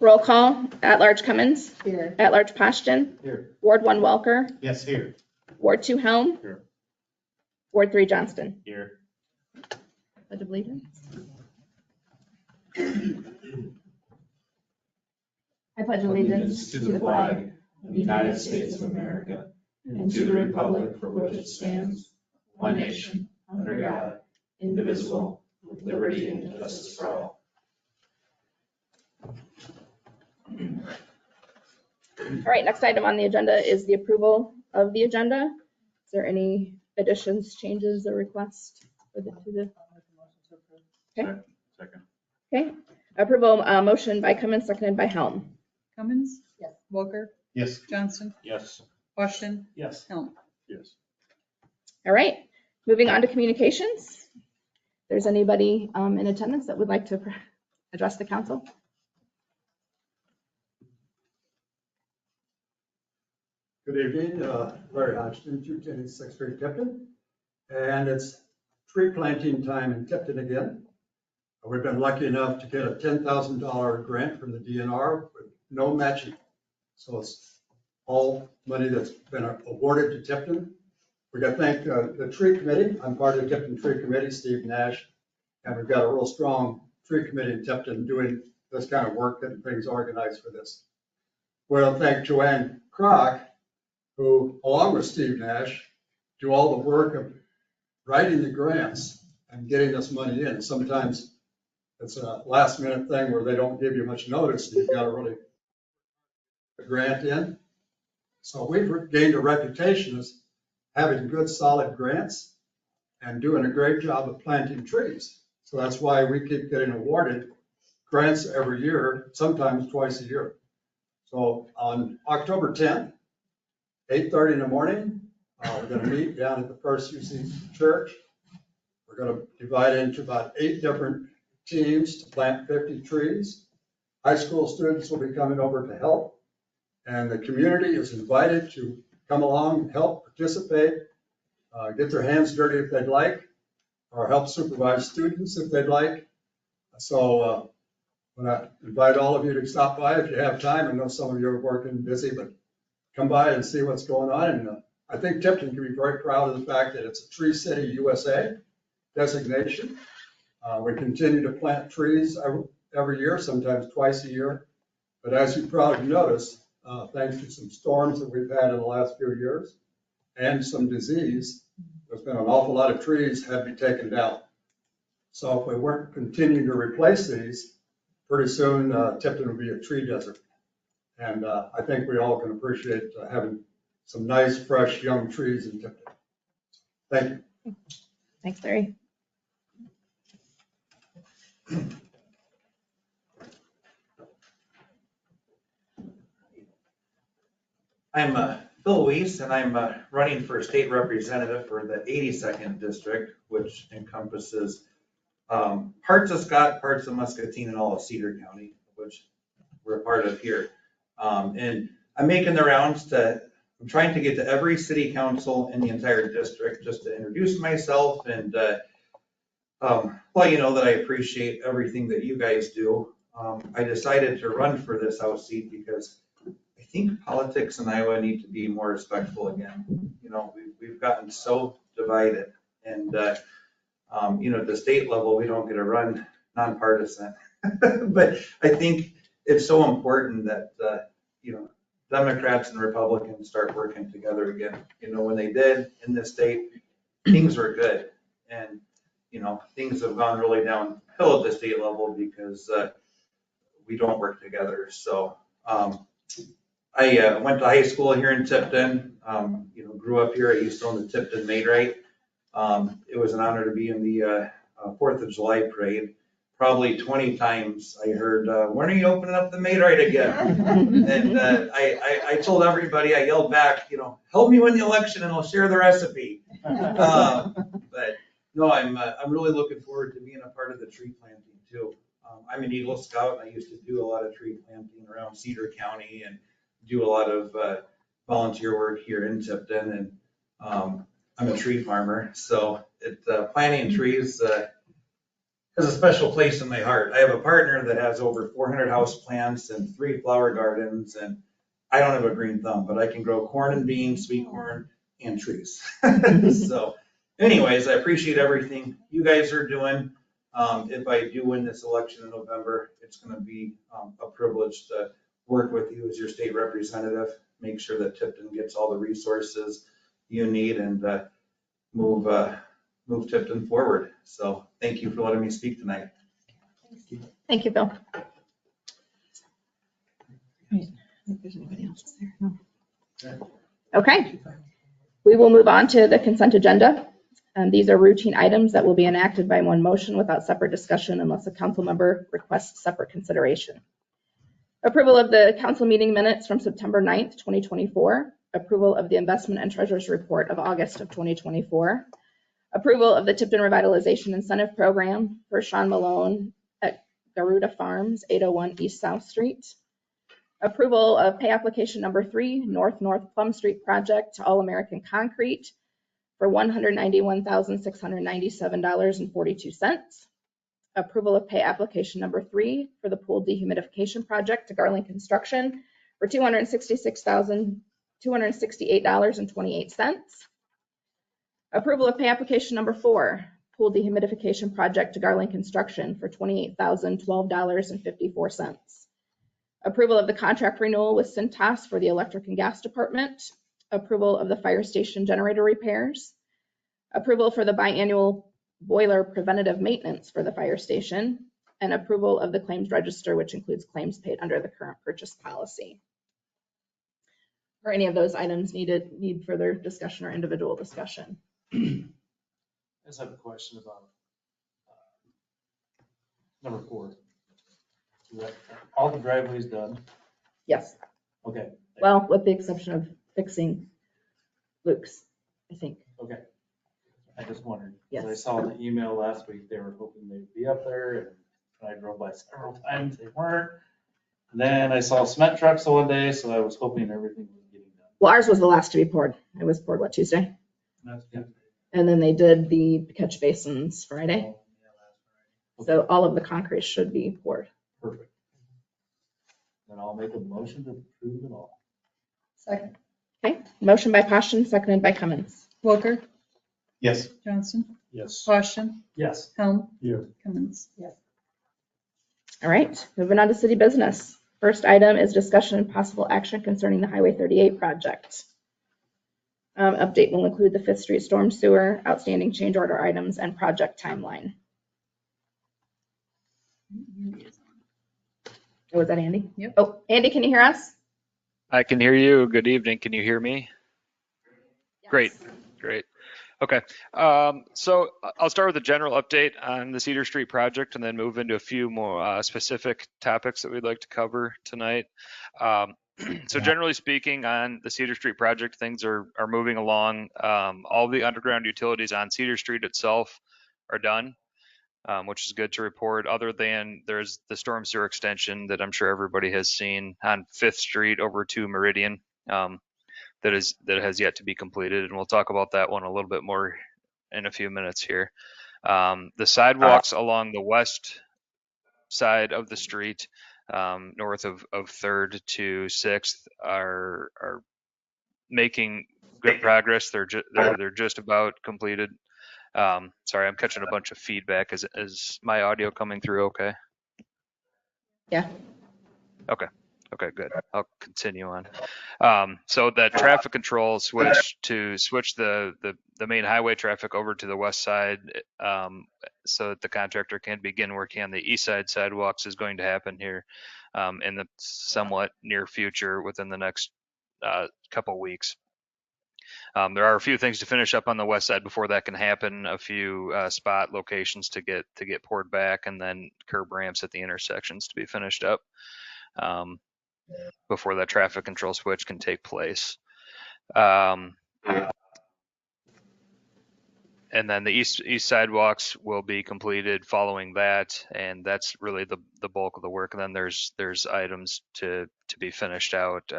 Roll call. At-large Cummins. Here. At-large Poston. Here. Ward 1 Welker. Yes, here. Ward 2 Helm. Here. Ward 3 Johnston. Here. Pledge of allegiance. I pledge allegiance to the flag of the United States of America and to the republic for which it stands, one nation, under God, indivisible, with liberty and justice for all. All right, next item on the agenda is the approval of the agenda. Is there any additions, changes, or requests to the? Okay. Second. Okay. Approval motion by Cummins, seconded by Helm. Cummins? Yes. Welker? Yes. Johnson? Yes. Washington? Yes. Helm? Yes. All right, moving on to communications. If there's anybody in attendance that would like to address the council? Good evening, Larry Hodgson, 210 Street, Tipton. And it's tree planting time in Tipton again. We've been lucky enough to get a $10,000 grant from the DNR with no matching. So it's all money that's been awarded to Tipton. We got to thank the tree committee. I'm part of the Tipton Tree Committee, Steve Nash. And we've got a real strong tree committee in Tipton doing this kind of work, getting things organized for this. Well, thank Joanne Kroc, who, along with Steve Nash, do all the work of writing the grants and getting this money in. Sometimes it's a last minute thing where they don't give you much notice. You've got to really put the grant in. So we've gained a reputation as having good, solid grants and doing a great job of planting trees. So that's why we keep getting awarded grants every year, sometimes twice a year. So on October 10th, 8:30 in the morning, we're going to meet down at the First UC Church. We're going to divide into about 8 different teams to plant 50 trees. High school students will be coming over to help, and the community is invited to come along, help participate, get their hands dirty if they'd like, or help supervise students if they'd like. So I want to invite all of you to stop by if you have time. I know some of you are working busy, but come by and see what's going on. And I think Tipton can be very proud of the fact that it's a Tree City USA designation. We continue to plant trees every year, sometimes twice a year. But as you probably noticed, thanks to some storms that we've had in the last few years and some disease, there's been an awful lot of trees had to be taken down. So if we weren't continuing to replace these, pretty soon Tipton will be a tree desert. And I think we all can appreciate having some nice, fresh, young trees in Tipton. Thank you. Thanks, Larry. I'm Phil Weiss, and I'm running for state representative for the 82nd district, which encompasses parts of Scott, parts of Muscatine, and all of Cedar County, which we're a part of here. And I'm making the rounds I'm trying to get to every city council in the entire district just to introduce myself and let you know that I appreciate everything that you guys do. I decided to run for this House seat because I think politics in Iowa need to be more respectful again. You know, we've gotten so divided, and you know, at the state level, we don't get to run nonpartisan. But I think it's so important that you know, Democrats and Republicans start working together again. You know, when they did in this state, things were good, and you know, things have gone really downhill at the state level because we don't work together. So I went to high school here in Tipton, you know, grew up here. I used to own the Tipton Maid-Rite. It was an honor to be in the 4th of July parade. Probably 20 times I heard, when are you opening up the Maid-Rite again? And I told everybody, I yelled back, you know, help me win the election and I'll share the recipe. But no, I'm really looking forward to being a part of the tree planting too. I'm an Eagle Scout, and I used to do a lot of tree planting around Cedar County and do a lot of volunteer work here in Tipton. And I'm a tree farmer, so planting trees has a special place in my heart. I have a partner that has over 400 house plants and 3 flower gardens, and I don't have a green thumb, but I can grow corn and beans, sweet corn, and trees. So anyways, I appreciate everything you guys are doing. If I do win this election in November, it's gonna be a privilege to work with you as your state representative, make sure that Tipton gets all the resources you need and move Tipton forward. So thank you for letting me speak tonight. Thank you, Bill. I think there's anybody else there. No. Okay, we will move on to the consent agenda. These are routine items that will be enacted by one motion without separate discussion unless a council member requests separate consideration. Approval of the council meeting minutes from September 9th, 2024. Approval of the investment and treasurer's report of August of 2024. Approval of the Tipton Revitalization Incentive Program for Sean Malone at Garuda Farms, 801 East South Street. Approval of pay application number 3, North Plum Street Project to All American Concrete for $191,697.42. Approval of pay application number 3 for the pool dehumidification project to Garland Construction for $268.28. Approval of pay application number 4, pool dehumidification project to Garland Construction for $28,012.54. Approval of the contract renewal with Cintas for the electric and gas department. Approval of the fire station generator repairs. Approval for the biannual boiler preventative maintenance for the fire station. And approval of the claims register, which includes claims paid under the current purchase policy. Are any of those items need further discussion or individual discussion? I just have a question about number 4. Is that all the driveways done? Yes. Okay. Well, with the exception of fixing Luke's, I think. Okay. I just wondered. Yes. I saw in the email last week, they were hoping they'd be up there, and I drove by several times, they weren't. Then I saw cement trucks the one day, so I was hoping everything was getting done. Well, ours was the last to be poured. It was poured, what, Tuesday? That's good. And then they did the catch basins Friday. Okay, So all of the concrete should be poured. perfect. Then I'll make a motion to approve it all. Second. Okay, motion by Passion, seconded by Cummins. Walker, Yes. Johnson, Yes. Washington, Yes. Helm, Yeah. Cummins. Yes. All right, moving on to city business. First item is discussion and possible action concerning the Highway 38 project. Update will include the 5th Street storm sewer, outstanding change order items, and project timeline. Oh, was that Andy? Yep. Oh, Andy, can you hear us? I can hear you. Good evening. Can you hear me? Great. Great. Okay. So I'll start with a general update on the Cedar Street project and then move into a few more specific topics that we'd like to cover tonight. So generally speaking, on the Cedar Street project, things are moving along. All the underground utilities on Cedar Street itself are done, which is good to report, other than there's the storm sewer extension that I'm sure everybody has seen on 5th Street over to Meridian. That has yet to be completed, and we'll talk about that one a little bit more in a few minutes here. The sidewalks along the west side of the street, north of 3rd to 6th, are making good progress. They're just about completed. Sorry, I'm catching a bunch of feedback. Is my audio coming through okay? Yeah. Okay, good. I'll continue on. So that traffic control switch the main highway traffic over to the west side, so that the contractor can begin working on the east side sidewalks is going to happen here in the somewhat near future within the next couple weeks. There are a few things to finish up on the west side before that can happen. A few spot locations to get poured back, and then curb ramps at the intersections to be finished up before that traffic control switch can take place. And then the east sidewalks will be completed following that, and that's really the bulk of the work. And then there's items to be finished out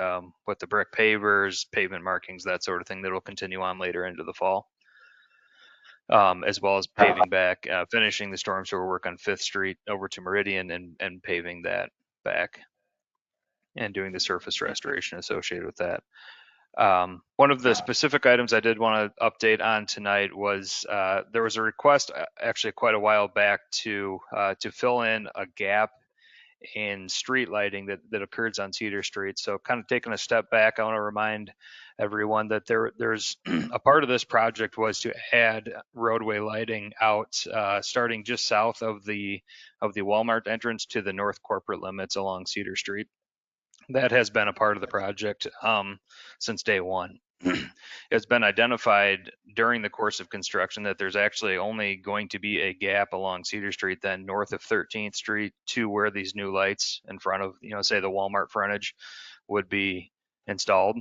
with the brick pavers, pavement markings, that sort of thing that will continue on later into the fall. as well as paving back, finishing the storm sewer work on 5th Street over to Meridian and paving that back and doing the surface restoration associated with that. One of the specific items I did want to update on tonight was there was a request actually quite a while back to fill in a gap in street lighting that occurs on Cedar Street. So kind of taking a step back, I want to remind everyone that there's a part of this project was to add roadway lighting out starting just south of the Walmart entrance to the north corporate limits along Cedar Street. That has been a part of the project since day one. It's been identified during the course of construction that there's actually only going to be a gap along Cedar Street then north of 13th Street to where these new lights in front of, say the Walmart frontage would be installed.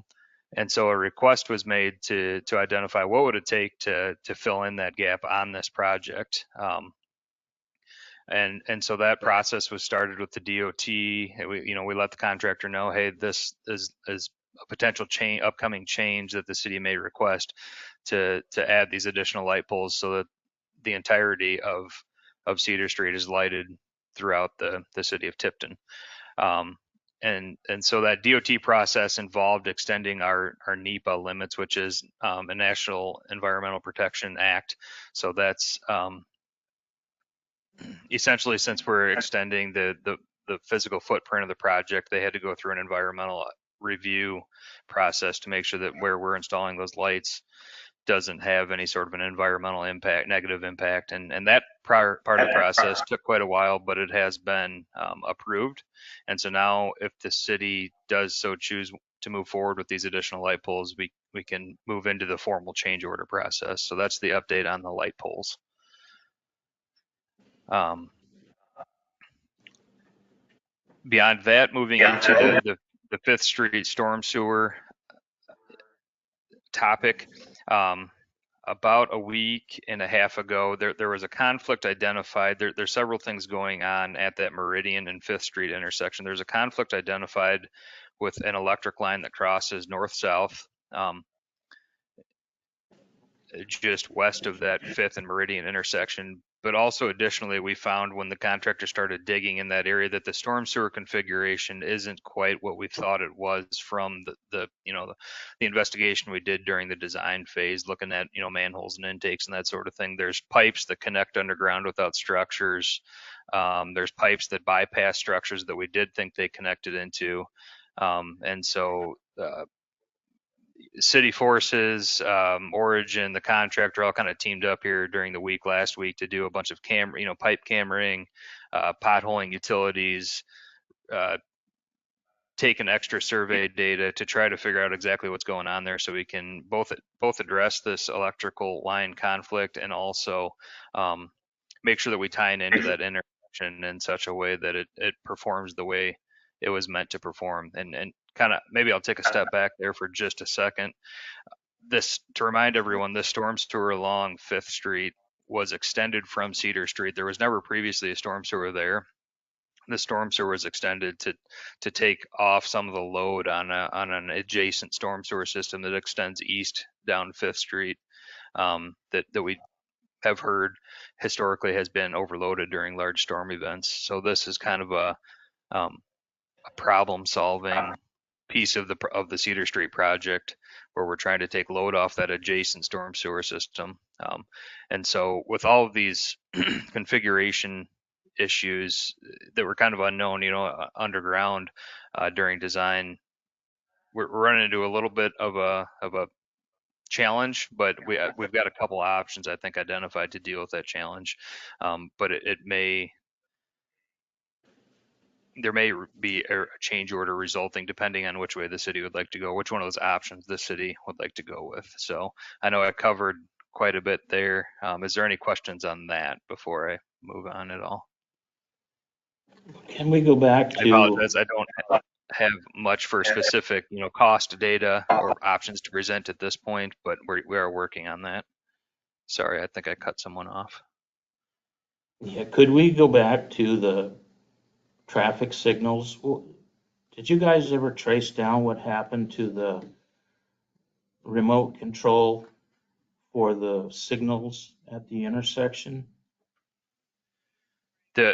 And so a request was made to identify what would it take to fill in that gap on this project. And so that process was started with the DOT. We let the contractor know, hey, this is a potential upcoming change that the city may request to add these additional light poles so that the entirety of Cedar Street is lighted throughout the city of Tipton. And so that DOT process involved extending our NEPA limits, which is a National Environmental Protection Act. So that's essentially, since we're extending the physical footprint of the project, they had to go through an environmental review process to make sure that where we're installing those lights doesn't have any sort of an environmental impact, negative impact. And that part of the process took quite a while, but it has been approved. And so now if the city does so choose to move forward with these additional light poles, we can move into the formal change order process. So that's the update on the light poles. Beyond that, moving into the 5th Street storm sewer topic, about a week and a half ago, there was a conflict identified. There's several things going on at that Meridian and 5th Street intersection. There's a conflict identified with an electric line that crosses north-south, just west of that 5th and Meridian intersection. But also additionally, we found when the contractor started digging in that area that the storm sewer configuration isn't quite what we thought it was from the investigation we did during the design phase, looking at, manholes and intakes and that sort of thing. There's pipes that connect underground without structures. There's pipes that bypass structures that we did think they connected into. And so city forces, Origin, the contractor all kind of teamed up here during the week last week to do a bunch of pipe cammering, potholing utilities, taking extra survey data to try to figure out exactly what's going on there so we can both address this electrical line conflict and also make sure that we tie it into that intersection in such a way that it performs the way it was meant to perform. And kind of maybe I'll take a step back there for just a second. To remind everyone, this storm sewer along 5th Street was extended from Cedar Street. There was never previously a storm sewer there. The storm sewer was extended to take off some of the load on an adjacent storm sewer system that extends east down 5th Street that we have heard historically has been overloaded during large storm events. So this is kind of a problem-solving piece of the Cedar Street project where we're trying to take load off that adjacent storm sewer system. And so with all of these configuration issues that were kind of unknown, underground during design, we're running into a little bit of a challenge, but we've got a couple options I think identified to deal with that challenge. But there may be a change order resulting depending on which way the city would like to go, which one of those options the city would like to go with. So I know I covered quite a bit there. Is there any questions on that before I move on at all? Can we go back I to, apologize. I don't have much for specific, cost data or options to present at this point, but we are working on that. Sorry, I think I cut someone off. yeah, could we go back to the traffic signals? Did you guys ever trace down what happened to the remote control for the signals at the intersection?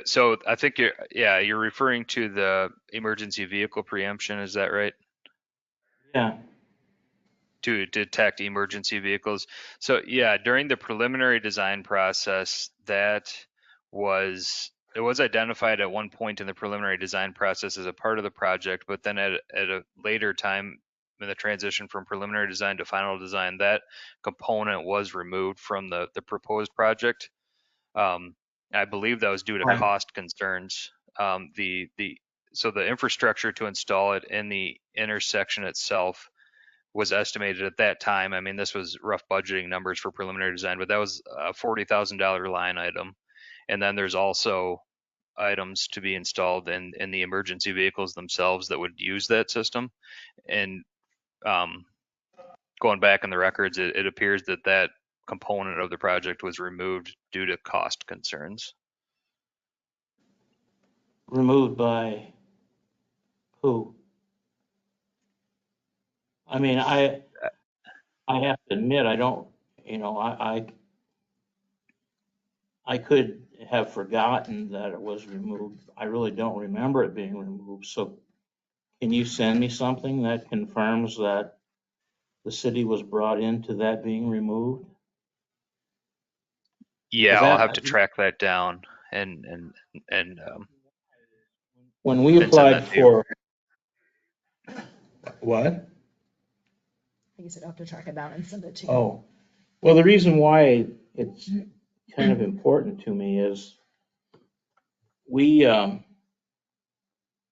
So I think you're referring to the emergency vehicle preemption, is that right? Yeah, To detect emergency vehicles. So yeah, during the preliminary design process, it was identified at one point in the preliminary design process as a part of the project, but then at a later time in the transition from preliminary design to final design, that component was removed from the proposed project. I believe that was due to Right. cost concerns. So the infrastructure to install it in the intersection itself was estimated at that time. I mean, this was rough budgeting numbers for preliminary design, but that was a $40,000 line item. And then there's also items to be installed in the emergency vehicles themselves that would use that system. And going back in the records, it appears that that component of the project was removed due to cost concerns. removed by who? I mean, I have to admit, I don't, I could have forgotten that it was removed. I really don't remember it being removed. So can you send me something that confirms that the city was brought into that being removed? Yeah, 'Cause I'll have that, to track that down and when we and send applied that to you. for, what? I think you said I'll have to track it down and send it to you. Oh, well, the reason why it's kind of important to me is we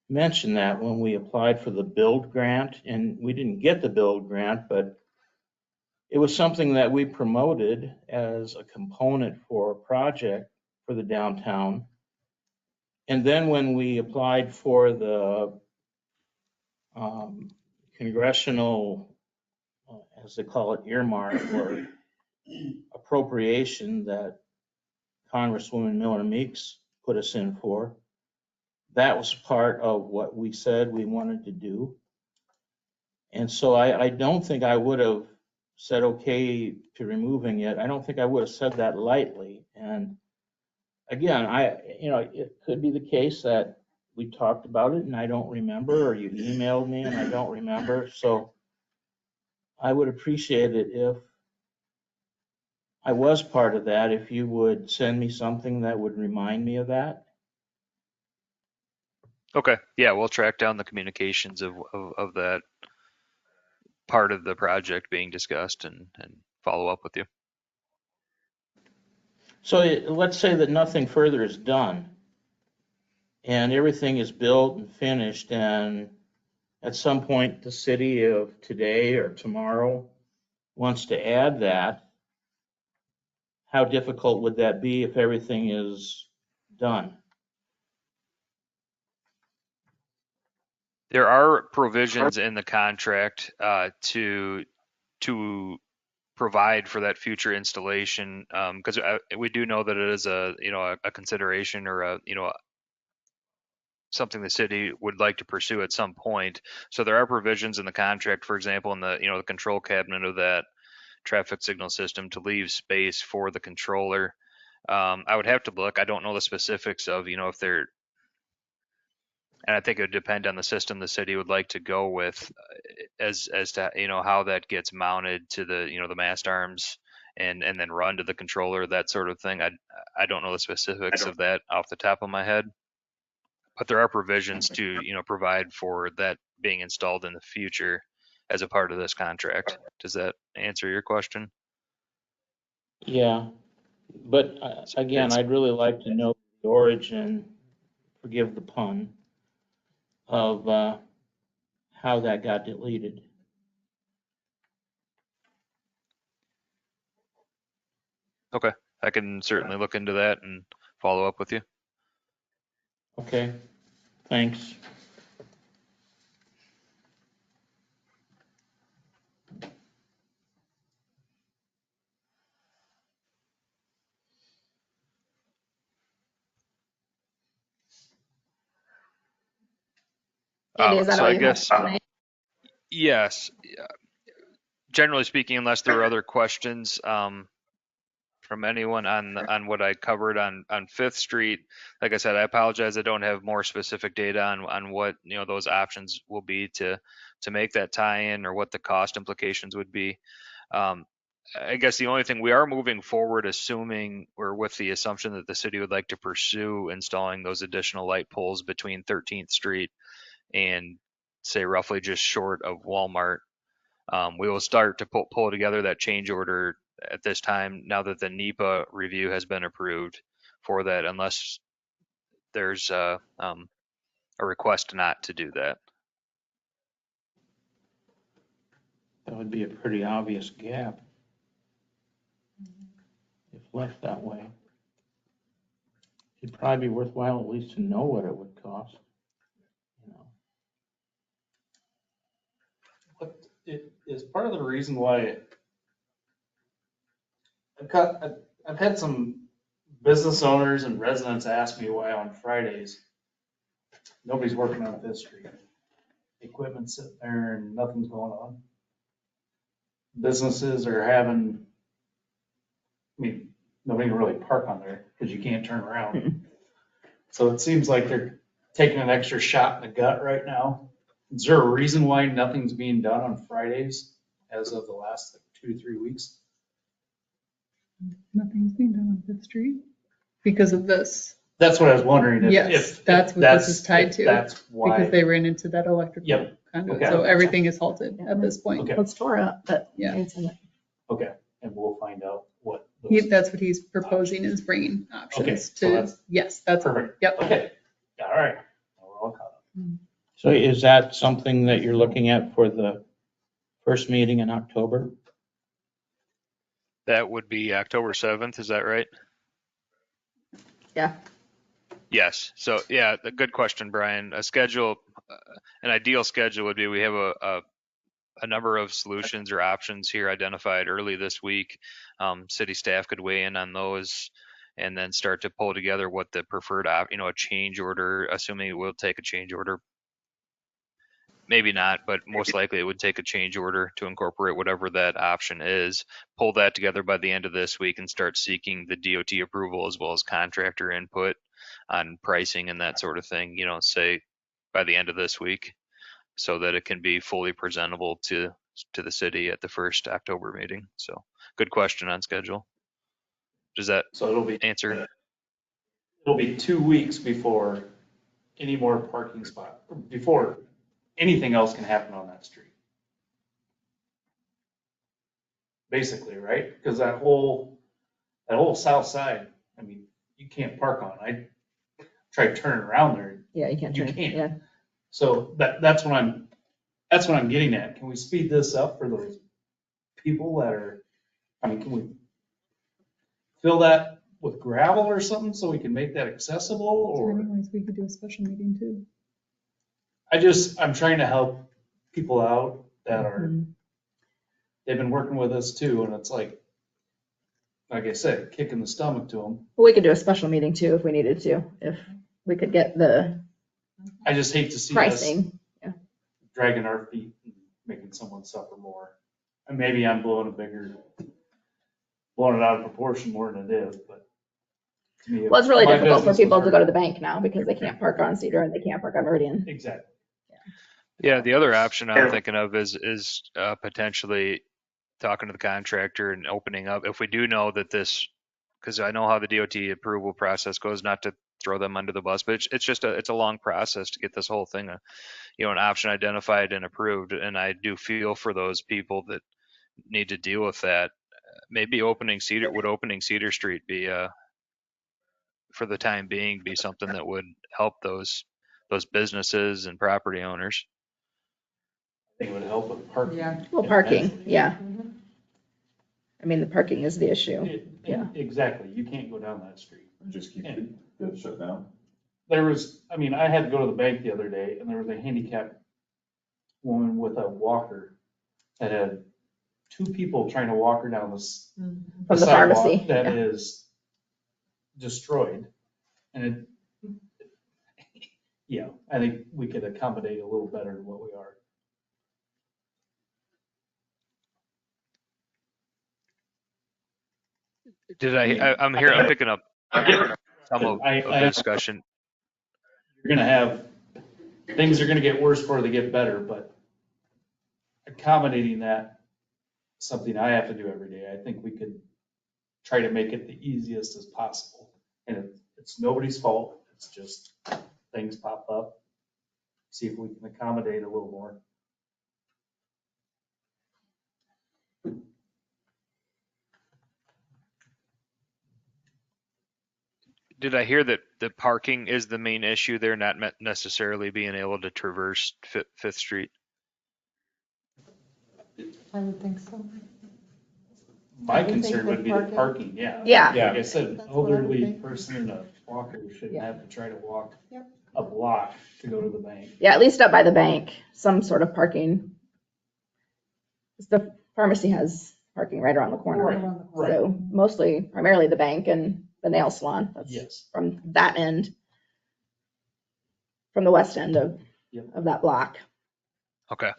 mentioned that when we applied for the build grant, and we didn't get the build grant, but it was something that we promoted as a component for a project for the downtown. And then when we applied for the congressional, as they call it, earmark or appropriation that Congresswoman Miller Meeks put us in for, that was part of what we said we wanted to do. And so I don't think I would have said okay to removing it. I don't think I would have said that lightly. And again, it could be the case that we talked about it and I don't remember, or you emailed me and I don't remember. So I would appreciate it if I was part of that, if you would send me something that would remind me of that. Okay, yeah, we'll track down the communications of that part of the project being discussed and follow up with you. So let's say that nothing further is done and everything is built and finished, and at some point the city of today or tomorrow wants to add that. How difficult would that be if everything is done? There are provisions in the contract to provide for that future installation, because we do know that it is a consideration or something the city would like to pursue at some point. So there are provisions in the contract, for example, in the control cabinet of that traffic signal system to leave space for the controller. I would have to look. I don't know the specifics of if they're, and I think it would depend on the system the city would like to go with, as to how that gets mounted to the mast arms and then run to the controller, that sort of thing. I don't know the specifics of that off the top of my head, but there are provisions to provide for that being installed in the future as a part of this contract. Does that answer your question? Yeah, but again, I'd really like to know the origin, forgive the pun, of how that got deleted. Okay, I can certainly look into that and follow up with you. Okay, thanks. Andy, is that So all I you have guess tonight? yes. Generally speaking, unless there are other questions, from anyone on what I covered on Fifth Street. Like I said, I apologize. I don't have more specific data on what, those options will be to make that tie-in or what the cost implications would be. I guess the only thing we are moving forward, assuming or with the assumption that the city would like to pursue installing those additional light poles between 13th Street and say roughly just short of Walmart. We will start to pull together that change order at this time now that the NEPA review has been approved for that, unless there's a request not to do that. That would be a pretty obvious gap if left that way. It'd probably be worthwhile at least to know what it would cost. But it is part of the reason why I've had some business owners and residents ask me why on Fridays nobody's working on Fifth Street. Equipment's sitting there and nothing's going on. Businesses are having, nobody can really park on there because you can't turn around. So it seems like they're taking an extra shot in the gut right now. Is there a reason why nothing's being done on Fridays as of the last 2 to 3 weeks? Nothing's being done on Fifth Street because of this. That's what I was wondering. Yes, that's what this is tied to. That's why. Because they ran into that electrical Yep. conduit. Okay. So everything is halted at this point. Okay. Let's tore up, but. Yeah. Okay, and we'll find out what. those- That's what he's proposing is bringing Okay, options so to, that's- yes, that's, Perfect. yep. Okay, all right. Now we're all caught up. So is that something that you're looking at for the first meeting in October? That would be October 7th. Is that right? Yeah. Yes. So yeah, a good question, Brian. An ideal schedule would be we have a number of solutions or options here identified early this week. City staff could weigh in on those and then start to pull together what the preferred, a change order, assuming it will take a change order. Maybe not, but most likely it would take a change order to incorporate whatever that option is. Pull that together by the end of this week and start seeking the DOT approval as well as contractor input on pricing and that sort of thing, say by the end of this week, so that it can be fully presentable to the city at the first October meeting. So good question on schedule. Does that So answer? it'll be 2 weeks before any more parking spot, before anything else can happen on that street. Basically, right? Because that whole south side, you can't park on. I tried turning around there. Yeah, you can't You turn, can't. yeah. So that's what I'm getting at. Can we speed this up for those people that are, can we fill that with gravel or something so we can make that accessible? Or Otherwise, we could do a special meeting too. I'm trying to help people out that are, they've been working with us too, and it's like I said, kick in the stomach to them. Well, we could do a special meeting too if we needed to, if we could get the I just hate to see us pricing. dragging our feet and making someone suffer more. And maybe I'm blowing it out of proportion more than it is, but to me. Well, it's really my difficult for business people was to go to hurt. the bank now because they can't park on Cedar and they can't park on Meridian. Exactly. Yeah, the other option I'm thinking of is potentially talking to the contractor and opening up. If we do know that this, because I know how the DOT approval process goes, not to throw them under the bus, but it's just it's a long process to get this whole thing, an option identified and approved. And I do feel for those people that need to deal with that. Maybe opening Cedar Street be for the time being be something that would help those businesses and property owners. I think it would help with parking. Yeah. Well, parking, yeah. The parking is the issue. Yeah. Exactly. You can't go down that street. Just keep And it shut down. there was, I had to go to the bank the other day and there was a handicapped woman with a walker that had 2 people trying to walk her down this From the sidewalk pharmacy. that Yeah. is destroyed. And I think we could accommodate a little better than what we are. I'm here, I'm picking up some of I- the discussion. You're gonna have, things are gonna get worse before they get better, but accommodating that, something I have to do every day. I think we could try to make it the easiest as possible. And it's nobody's fault. It's just things pop up. See if we can accommodate a little more. Did I hear that the parking is the main issue there, not necessarily being able to traverse Fifth Street? I would think so. My You think concern would with be the parking? parking, yeah. Yeah. Like I said, an That's what I would elderly think. person and a walker shouldn't Yeah. have to try to walk Yep. a block to go to the bank. Yeah, at least up by the bank, some sort of parking. The pharmacy has parking right around the corner. Right around the corner. So mostly, primarily the bank and the nail salon. That's Yes. from that end, from the west end of Yep. that block. Okay.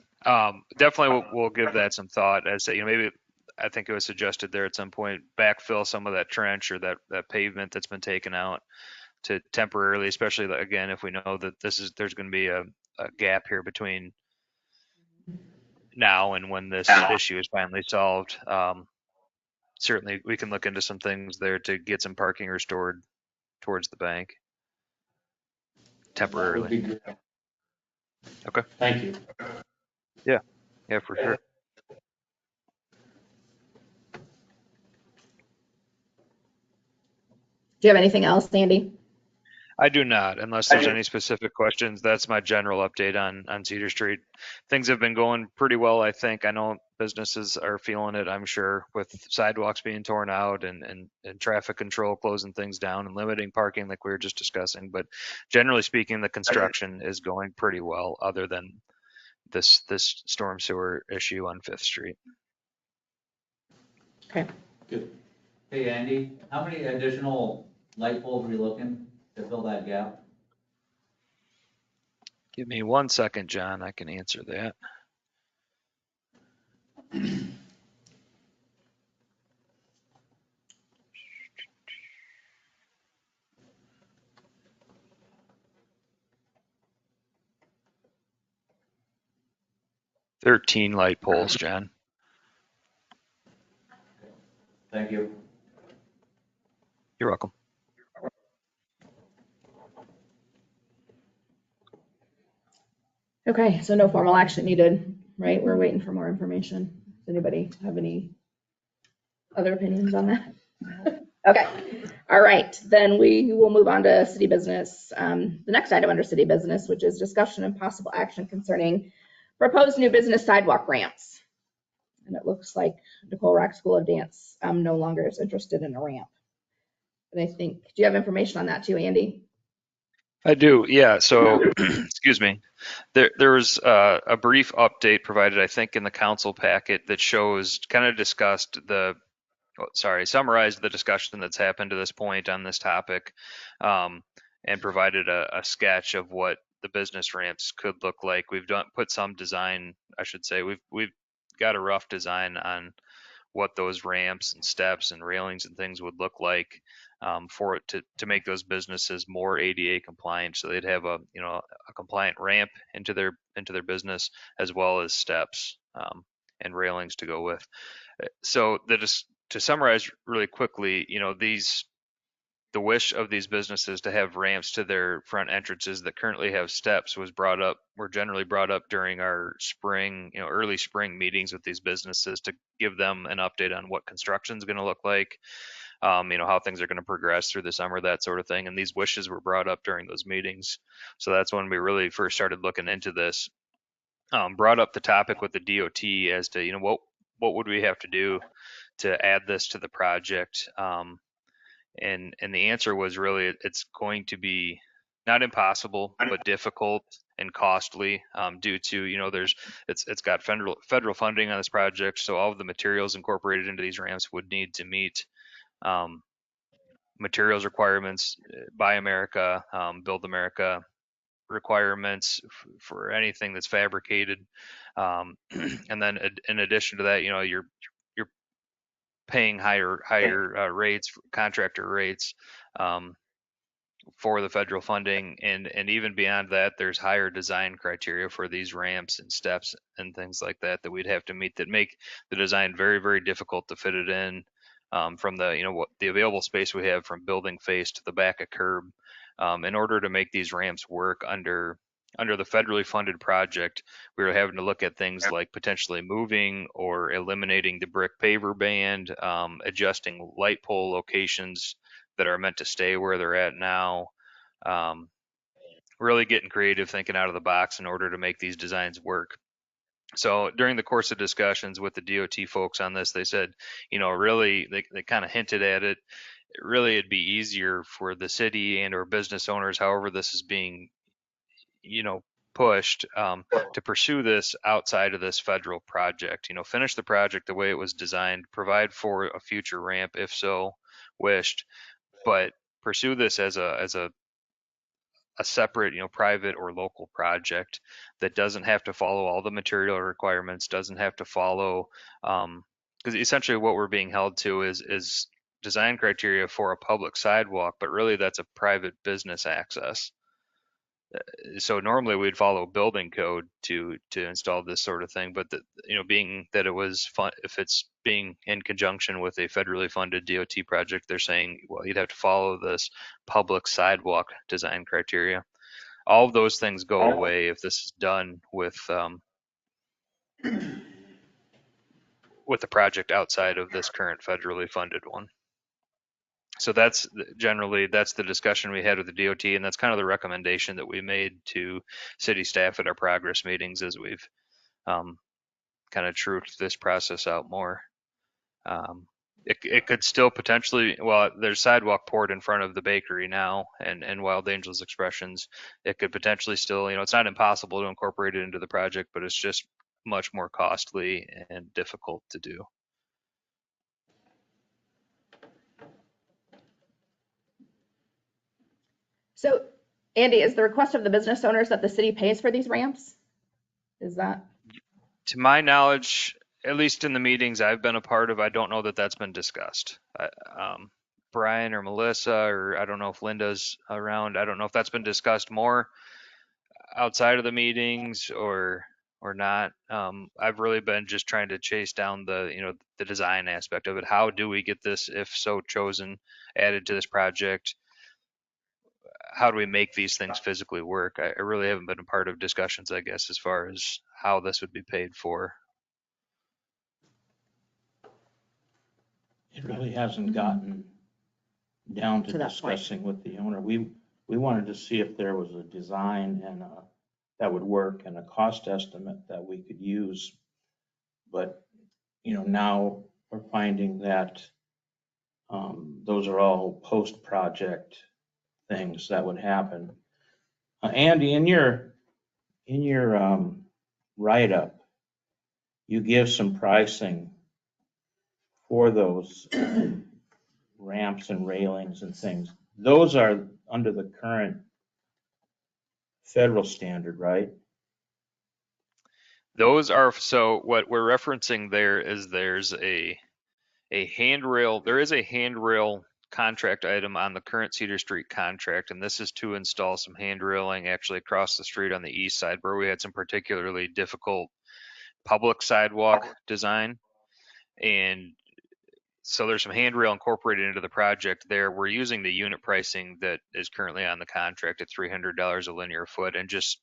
Definitely we'll give that some thought as to, maybe I think it was suggested there at some point, backfill some of that trench or that pavement that's been taken out to temporarily, especially again, if we know that there's going to be a gap here between now and when this issue is finally solved. Certainly we can look into some things there to get some parking restored towards the bank That would temporarily. be great. Okay. Thank you. Yeah, for sure. Do you have anything else, Sandy? I do not, unless there's any specific questions. That's my general update on Cedar Street. Things have been going pretty well, I think. I know businesses are feeling it, I'm sure, with sidewalks being torn out and traffic control closing things down and limiting parking like we were just discussing. But generally speaking, the construction is going pretty well, other than this storm sewer issue on Fifth Street. Okay. Good. Hey, Andy, how many additional light poles are we looking to fill that gap? Give me 1 second, John. I can answer that. "13 light poles, John." Thank you. You're welcome. Okay, so no formal action needed, right? We're waiting for more information. Does anybody have any other opinions on that? Okay, all right, then we will move on to city business. The next item under city business, which is discussion and possible action concerning proposed new business sidewalk ramps. And it looks like Nicole Rock School of Dance no longer is interested in a ramp. And I think, do you have information on that too, Andy? I do, yeah. So, excuse me. There was a brief update provided, I think, in the council packet that shows, kind of discussed summarized the discussion that's happened to this point on this topic, and provided a sketch of what the business ramps could look like. We've put some design, I should say. We've got a rough design on what those ramps and steps and railings and things would look like, for it to make those businesses more ADA compliant. So they'd have a compliant ramp into their business, as well as steps and railings to go with. So to summarize really quickly, the wish of these businesses to have ramps to their front entrances that currently have steps were generally brought up during our spring, early spring meetings with these businesses to give them an update on what construction is going to look like, how things are going to progress through the summer, that sort of thing. And these wishes were brought up during those meetings. So that's when we really first started looking into this. Brought up the topic with the DOT as to, what would we have to do to add this to the project? And the answer was really, it's going to be not impossible, but difficult and costly, due to, it's got federal funding on this project. So all of the materials incorporated into these ramps would need to meet materials requirements, Buy America, Build America requirements for anything that's fabricated. And then in addition to that, your paying higher rates, contractor rates, for the federal funding. And even beyond that, there's higher design criteria for these ramps and steps and things like that that we'd have to meet that make the design very, very difficult to fit it in, from the, what the available space we have from building face to the back of curb. In order to make these ramps work under the federally funded project, we were having to look at things like potentially moving or eliminating the brick paver band, adjusting light pole locations that are meant to stay where they're at now. Really getting creative, thinking out of the box in order to make these designs work. So during the course of discussions with the DOT folks on this, they said, really, they kind of hinted at it. Really, it'd be easier for the city and or business owners, however this is being, pushed, to pursue this outside of this federal project. Finish the project the way it was designed, provide for a future ramp if so wished, but pursue this as a separate, private or local project that doesn't have to follow all the material requirements, doesn't have to follow, because essentially what we're being held to is design criteria for a public sidewalk, but really that's a private business access. So normally we'd follow building code to install this sort of thing, but being that it was fun, if it's being in conjunction with a federally funded DOT project, they're saying, well, you'd have to follow this public sidewalk design criteria. All of those things go away if this is done with the project outside of this current federally funded one. So that's the discussion we had with the DOT, and that's kind of the recommendation that we made to city staff at our progress meetings as we've kind of truthed this process out more. It could still potentially, well, there's sidewalk poured in front of the bakery now and Wild Angels Expressions. It could potentially still, it's not impossible to incorporate it into the project, but it's just much more costly and difficult to do. So, Andy, is the request of the business owners that the city pays for these ramps? Is that? To my knowledge, at least in the meetings I've been a part of, I don't know that that's been discussed. Brian or Melissa, or I don't know if Linda's around. I don't know if that's been discussed more outside of the meetings or not. I've really been just trying to chase down the design aspect of it. How do we get this, if so chosen, added to this project? How do we make these things physically work? I really haven't been a part of discussions, I guess, as far as how this would be paid for. It really hasn't gotten down to To that point. discussing with the owner. We wanted to see if there was a design and that would work and a cost estimate that we could use. But, now we're finding that those are all post-project things that would happen. Andy, in your write-up, you give some pricing for those ramps and railings and things. Those are under the current federal standard, right? Those are, so what we're referencing there is there's a handrail. There is a handrail contract item on the current Cedar Street contract, and this is to install some handrailing actually across the street on the east side where we had some particularly difficult public sidewalk design. And so there's some handrail incorporated into the project there. We're using the unit pricing that is currently on the contract at $300 a linear foot, and just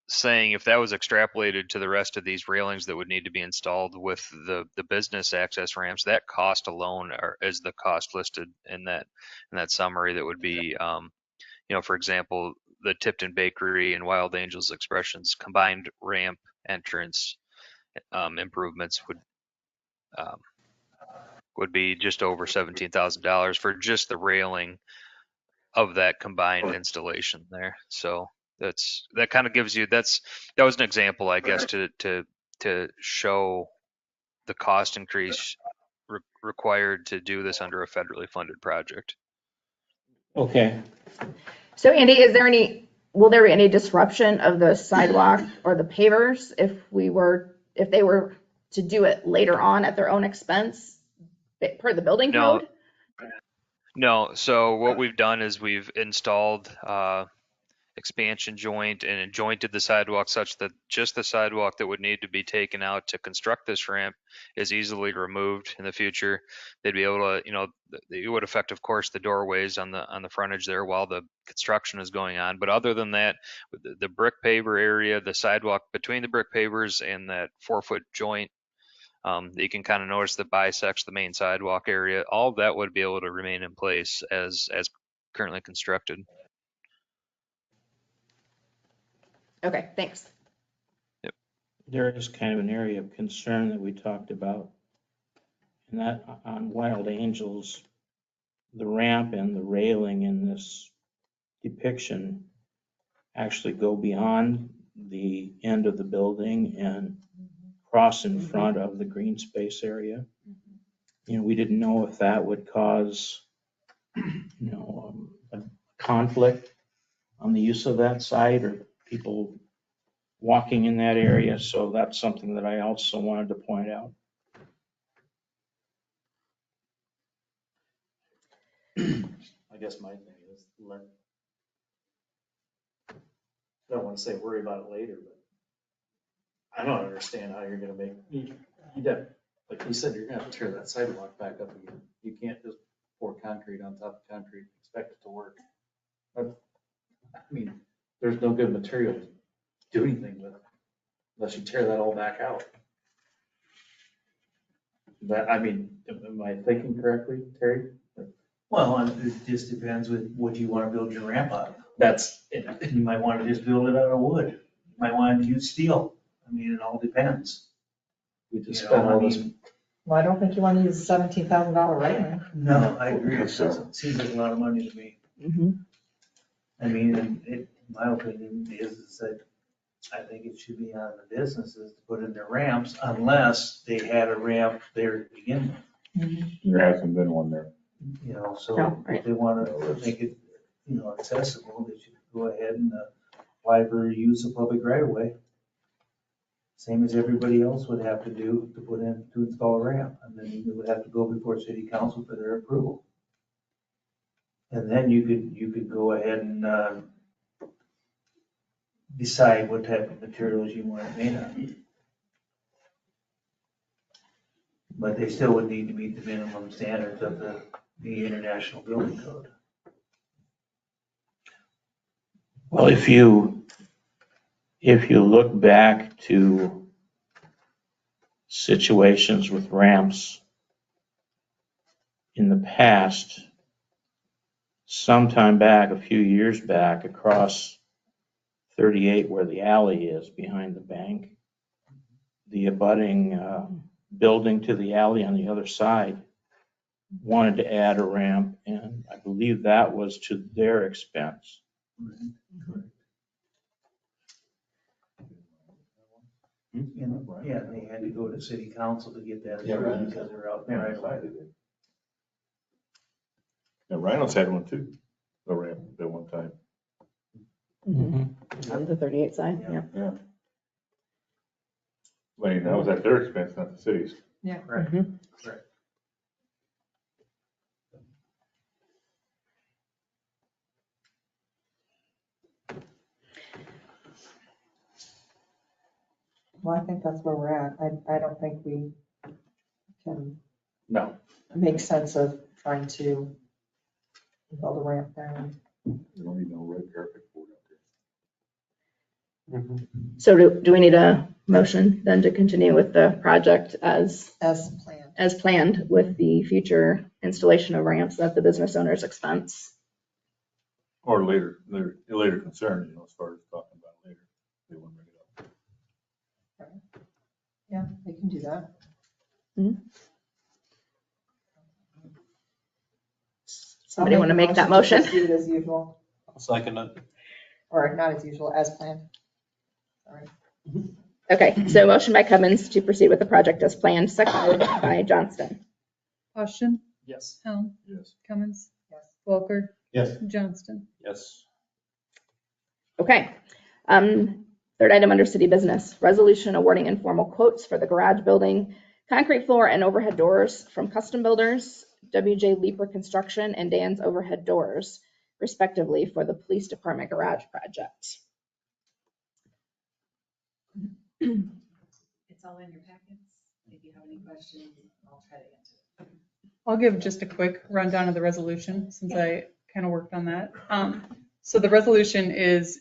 saying if that was extrapolated to the rest of these railings that would need to be installed with the business access ramps, that cost alone is the cost listed in that summary. That would be, for example, the Tipton Bakery and Wild Angels Expressions combined ramp entrance improvements would be just over $17,000 for just the railing of that combined installation there. So that kind of gives you, that was an example, I guess, to show the cost increase required to do this under a federally funded project. Okay. So Andy, will there be any disruption of the sidewalk or the pavers if they were to do it later on at their own expense? per the building No. code? No, so what we've done is we've installed expansion joint and jointed the sidewalk such that just the sidewalk that would need to be taken out to construct this ramp is easily removed in the future. They'd be able to, it would affect, of course, the doorways on the frontage there while the construction is going on. But other than that, the brick paver area, the sidewalk between the brick pavers and that 4-foot joint, you can kind of notice that bisects the main sidewalk area. All of that would be able to remain in place as currently constructed. Okay, thanks. There is kind of an area of concern that we talked about. And that on Wild Angels, the ramp and the railing in this depiction actually go beyond the end of the building and cross in front of the green space area. We didn't know if that would cause, a conflict on the use of that site or people walking in that area. So that's something that I also wanted to point out. I guess my thing is, I don't want to say worry about it later, but I don't understand how you're gonna make, like you said, you're gonna have to tear that sidewalk back up again. You can't just pour concrete on top of concrete and expect it to work. There's no good material to do anything with it unless you tear that all back out. Am I thinking correctly, Terry? Well, it just depends with what you want to build your ramp on. That's, You might want to just build it out of wood. You might want to use steel. It all depends. we just You spent know, all this. Well, I don't think you want to use a $17,000 right. No, I agree. It seems like a lot of money to me. In my opinion, is that I think it should be on the businesses to put in their ramps unless they had a ramp there to begin with. There hasn't been one there. So No, right. if they want to make it, accessible, they should go ahead and apply for use of public right of way. Same as everybody else would have to do to install a ramp. And then you would have to go before city council for their approval. And then you could go ahead and decide what type of materials you want it made of. But they still would need to meet the minimum standards of the International Building Code. Well, if you look back to situations with ramps in the past, sometime back, a few years back, across 38 where the alley is behind the bank, the abutting building to the alley on the other side wanted to add a ramp, and I believe that was to their expense. Yeah, they had to go to city council to get that approved because they're out there. Yeah, Rhinos had one too, the ramp at one time. On the 38 side, yeah. Yeah. That was at their expense, not the city's. Yeah. Correct. Correct. Well, I think that's where we're at. I don't think we can No. make sense of trying to build a ramp down. You don't need no red carpet for it out there. So do we need a motion then to continue with the project as As planned. planned with the future installation of ramps at the business owner's expense? Or later concern, as far as talking about later. They want to bring it up. Yeah, they can do that. Somebody want to make that motion? Proceed as usual, I'll second it. or not as usual, as planned. Sorry. Okay, so motion by Cummins to proceed with the project as planned, seconded by Johnston. Austin, Yes. Helm, Yes. Cummins, Yes. Walker, Yes. Johnston. Yes. Okay. Third item under city business, resolution awarding informal quotes for the garage building Concrete floor and overhead doors from Custom Builders, WJ Leaper Construction, and Dan's Overhead Doors, respectively, for the police department garage project. It's all in your packets. If you have any questions, I'll try to answer. I'll give just a quick rundown of the resolution since I kind of worked on that. So the resolution is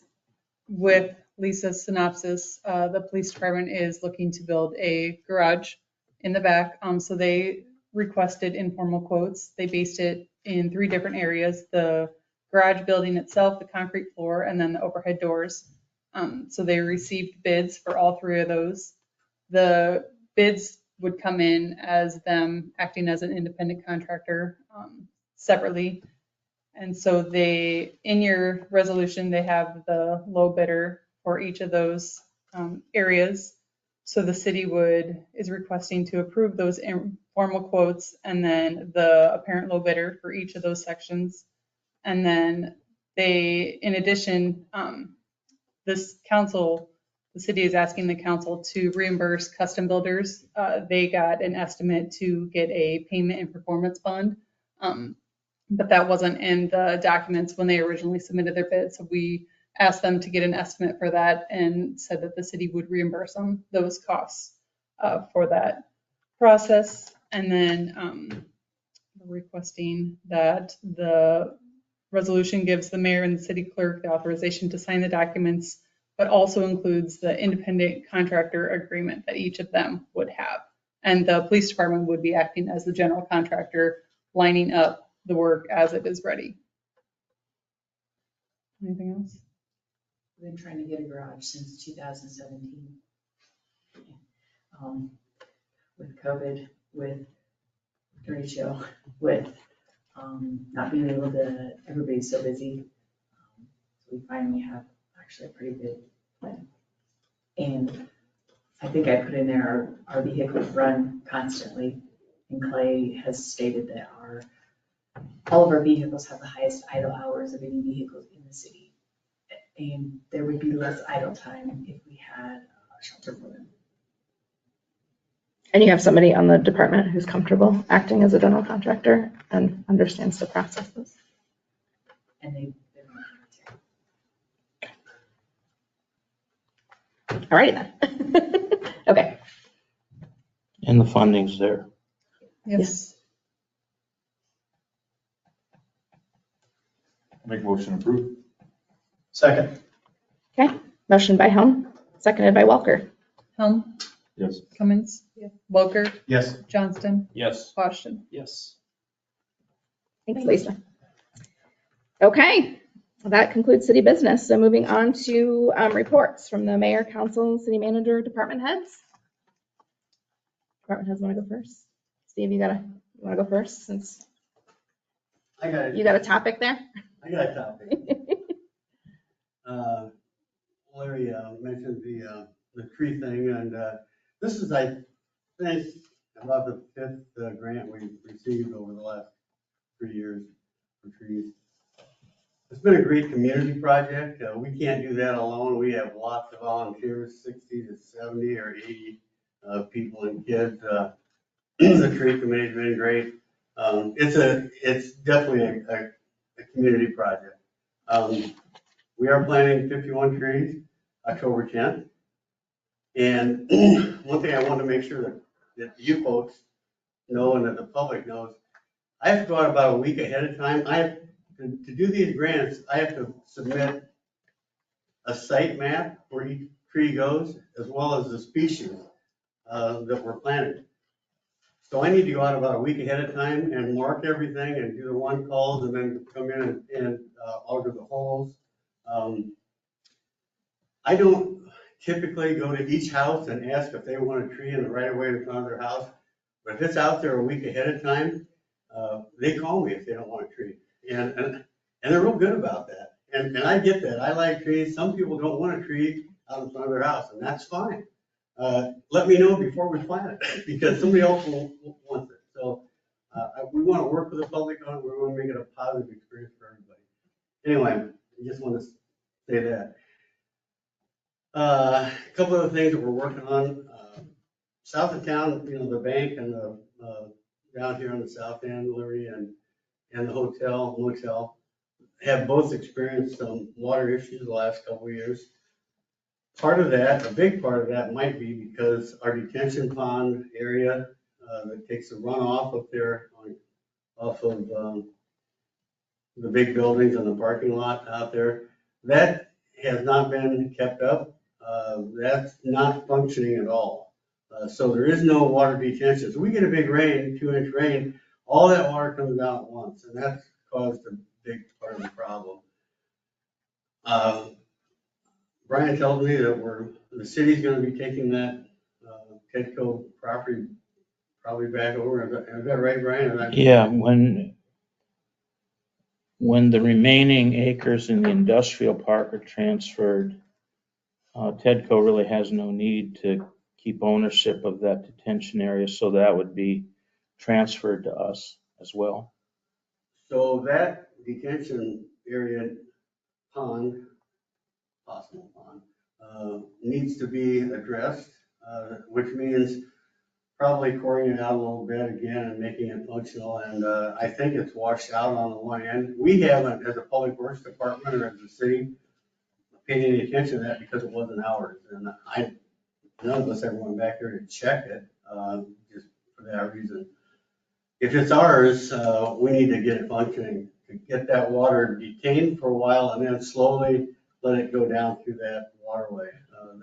with Lisa's synopsis. The police department is looking to build a garage in the back. So they requested informal quotes. They based it in 3 different areas: the garage building itself, the concrete floor, and then the overhead doors. So they received bids for all 3 of those. The bids would come in as them acting as an independent contractor separately. And so they, in your resolution, they have the low bidder for each of those areas. So the city is requesting to approve those informal quotes and then the apparent low bidder for each of those sections. And then they, in addition, this council, the city is asking the council to reimburse Custom Builders. They got an estimate to get a payment and performance bond, but that wasn't in the documents when they originally submitted their bid. So we asked them to get an estimate for that and said that the city would reimburse them those costs for that process. And then requesting that the resolution gives the mayor and the city clerk the authorization to sign the documents, but also includes the independent contractor agreement that each of them would have. And the police department would be acting as the general contractor, lining up the work as it is ready. Anything else? We've been trying to get a garage since 2017. With COVID, with ratio, with not being able to, everybody's so busy. So we finally have actually a pretty good plan. And I think I put in there, our vehicles run constantly. And Clay has stated that all of our vehicles have the highest idle hours of any vehicles in the city. And there would be less idle time if we had a shelter for them. And you have somebody on the department who's comfortable acting as a general contractor and understands the processes. And they're All right then. Okay. And the funding's there. Yes. Make motion approved. Second. Okay. Motion by Helm, seconded by Walker. Helm, Yes. Cummins, Walker, Yes. Johnston, Yes. Washington. Yes. Thanks, Lisa. Okay, that concludes city business. So moving on to reports from the mayor, council, city manager, department heads. Department heads want to go first? Steve, you want to go first since you got a topic there? I got a topic. Larry mentioned the tree thing, and this is, I think, about the 5th grant we've received over the last 3 years for trees. It's been a great community project. We can't do that alone. We have lots of volunteers, 60 to 70 or 80 people and kids. The tree committee's been great. It's definitely a community project. We are planting 51 trees, October 10th. And one thing I want to make sure that you folks know and that the public knows, I have to go out about a week ahead of time. To do these grants, I have to submit a site map where each tree goes, as well as the species that were planted. So I need to go out about a week ahead of time and mark everything and do the one calls and then come in and auger the holes. I don't typically go to each house and ask if they want a tree in the right of way in front of their house. But if it's out there a week ahead of time, they call me if they don't want a tree. And they're real good about that. And I get that. I like trees. Some people don't want a tree out in front of their house, and that's fine. Let me know before we plant it because somebody else wants it. So we want to work with the public on it. We want to make it a positive experience for everybody. Anyway, I just want to say that. A couple of the things that we're working on. south of town, the bank and the, down here on the south end, Liberty and the hotel, motel, have both experienced some water issues the last couple of years. Part of that, a big part of that might be because our detention pond area that takes the runoff up there off of the big buildings and the parking lot out there, that has not been kept up. That's not functioning at all. So there is no water detention. So we get a big rain, 2-inch rain, all that water comes out at once, and that's caused a big part of the problem. Brian tells me that the city's gonna be taking that Tedco property probably back over. Is that right, Brian? Yeah, when the remaining acres in the industrial park are transferred, Tedco really has no need to keep ownership of that detention area, so that would be transferred to us as well. So that detention area pond, possible pond, needs to be addressed, which means probably coring it out a little bit again and making it functional. And I think it's washed out on the one end. We haven't, as a public works department or as a city, paid any attention to that because it wasn't ours. And none of us ever went back there to check it, just for that reason. If it's ours, we need to get it functioning, to get that water detained for a while and then slowly let it go down through that waterway.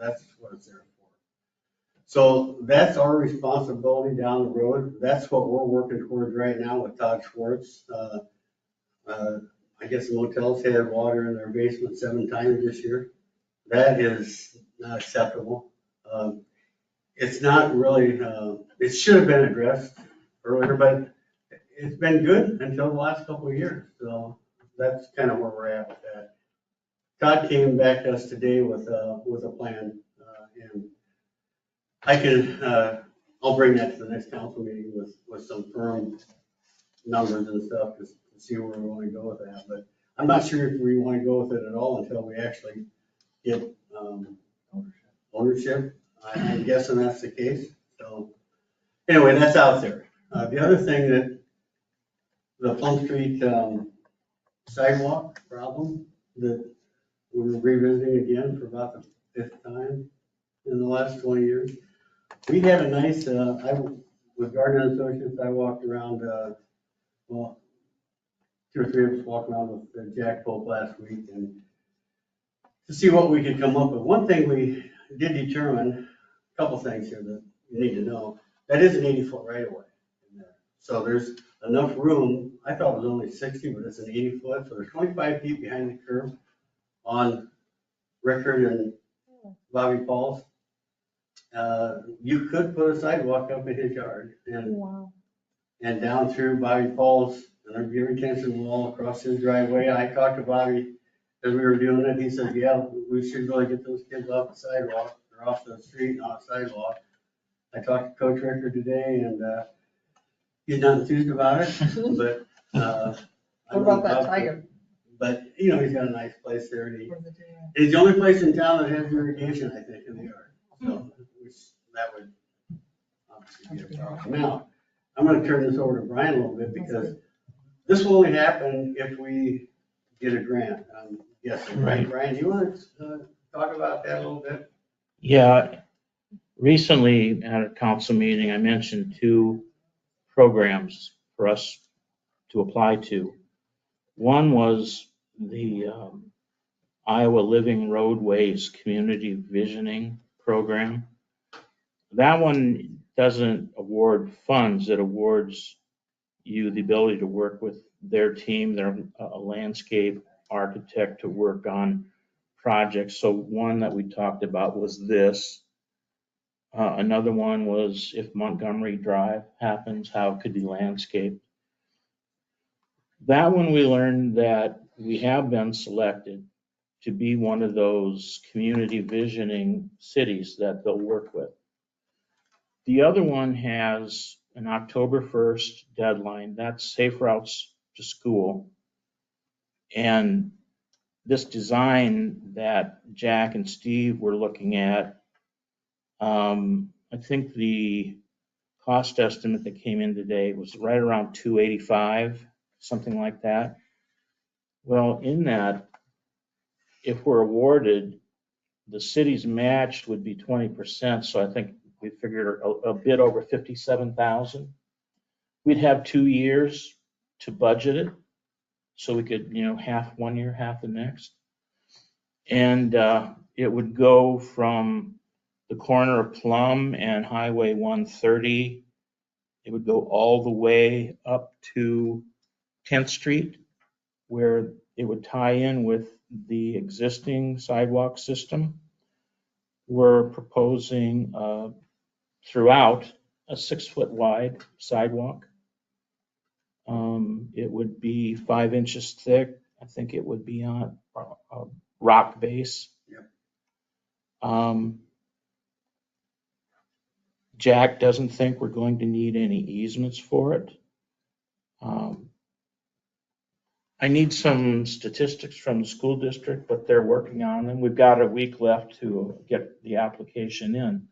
That's what it's there for. So that's our responsibility down the road. That's what we're working towards right now with Todd Schwartz. I guess the motels had water in their basement 7 times this year. That is not acceptable. It's not really, it should have been addressed earlier, but it's been good until the last couple of years. So that's kind of where we're at with that. Todd came back to us today with a plan, and I can, I'll bring that to the next council meeting with some firm numbers and stuff to see where we want to go with that. But I'm not sure if we want to go with it at all until we actually get ownership. I'm guessing that's the case. So anyway, that's out there. The other thing that the Plum Street sidewalk problem that we're revisiting again for about the 5th time in the last 20 years. We had a nice, with Gardner Associates, I walked around, well, 2 or 3 of us walked around with Jack Pope last week and to see what we could come up with. One thing we did determine, a couple things here that you need to know, that is an 80-foot right of way in there. So there's enough room. I thought it was only 60, but it's an 80-foot. So there's 25 feet behind the curb on Rickard and Bobby Paul's. You could put a sidewalk up in his yard and down through Bobby Paul's, and there'd be a retention wall across his driveway. I talked to Bobby as we were doing it. He said, yeah, we should really get those kids off the sidewalk or off the street and off the sidewalk. I talked to Coach Rickard today, and he's not enthused about it, but What about that tiger? But he's got a nice place there, and he's the only place in town that has irrigation, I think, in the yard. So that would obviously be a problem. Now, I'm going to turn this over to Brian a little bit because this will only happen if we get a grant. I'm guessing, right? Brian, do you want to talk about that a little bit? Yeah, recently at a council meeting, I mentioned 2 programs for us to apply to. One was the Iowa Living Roadways Community Visioning Program. That one doesn't award funds, it awards you the ability to work with their team. They're a landscape architect to work on projects. So one that we talked about was this. Another one was if Montgomery Drive happens, how it could be landscaped. That one we learned that we have been selected to be one of those community visioning cities that they'll work with. The other one has an October 1st deadline. That's Safe Routes to School. And this design that Jack and Steve were looking at, I think the cost estimate that came in today was right around 285, something like that. Well, in that, if we're awarded, the city's match would be 20%, so I think we figured a bit over 57,000. We'd have 2 years to budget it, so we could, half one year, half the next. And it would go from the corner of Plum and Highway 130. It would go all the way up to 10th Street, where it would tie in with the existing sidewalk system. We're proposing throughout a 6-foot wide sidewalk. It would be 5 inches thick. I think it would be on a rock base. Yep. Jack doesn't think we're going to need any easements for it. I need some statistics from the school district, but they're working on them. We've got a week left to get the application in.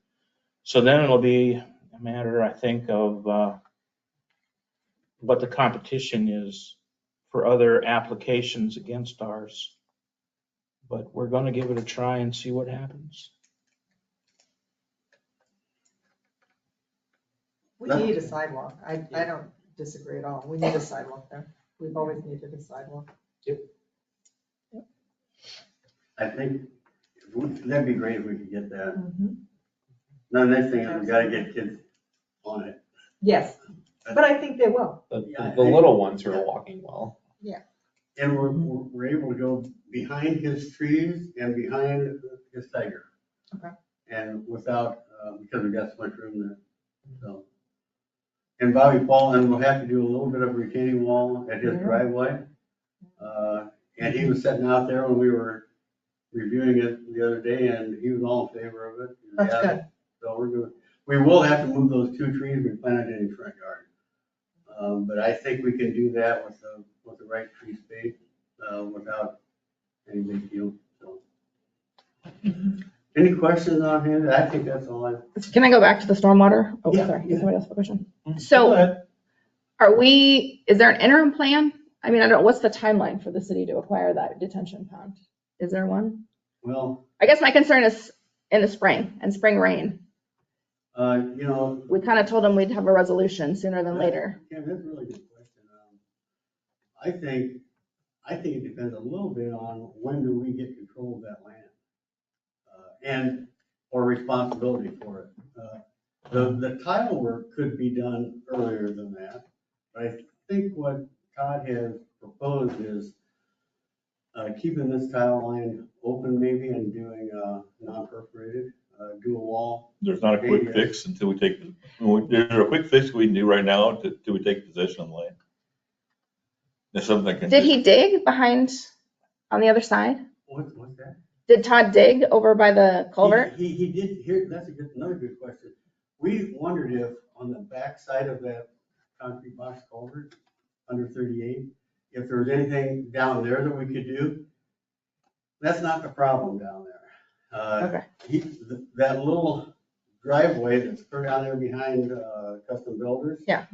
So then it'll be a matter, I think, of what the competition is for other applications against ours. But we're going to give it a try and see what happens. We need a sidewalk. I don't disagree at all. We need a sidewalk there. We've always needed a sidewalk. I think that'd be great if we could get that. Now, the next thing is we gotta get kids on it. Yes, but I think they will. Yeah, The little ones are walking well. And we're able to go behind his trees and behind his tiger. Okay. And without, because we got so much room there, so. And Bobby Paul, and we'll have to do a little bit of retaining wall at his driveway. And he was sitting out there when we were reviewing it the other day, and he was all in favor of it. That's good. So we will have to move those 2 trees we planted in his front yard. But I think we can do that with the right tree space, without any big deal, so. Any questions on him? I think that's all Can I go back to the stormwater? Oh, Yeah, sorry, yeah. somebody else have a question. Go So ahead. is there an interim plan? I mean, I don't know, what's the timeline for the city to acquire that detention pond? Is there one? Well, I guess my concern is in the spring and spring rain. We kind of told them we'd have a resolution sooner than later. Yeah, that's a really good question. I think it depends a little bit on when do we get control of that land, or responsibility for it. The tile work could be done earlier than that, but I think what Todd has proposed is keeping this tile line open maybe and doing non-perforated, do a wall. There's not a quick fix until we take, there's a quick fix we can do right now till we take possession of the land. There's something. Did he dig behind on the other side? What's that? Did Todd dig over by the culvert? He did, that's another good question. We wondered if on the back side of that concrete box culvert, under 38, if there was anything down there that we could do. That's not the problem down there. Okay. That little driveway that's put down there behind Custom Builders. Yeah.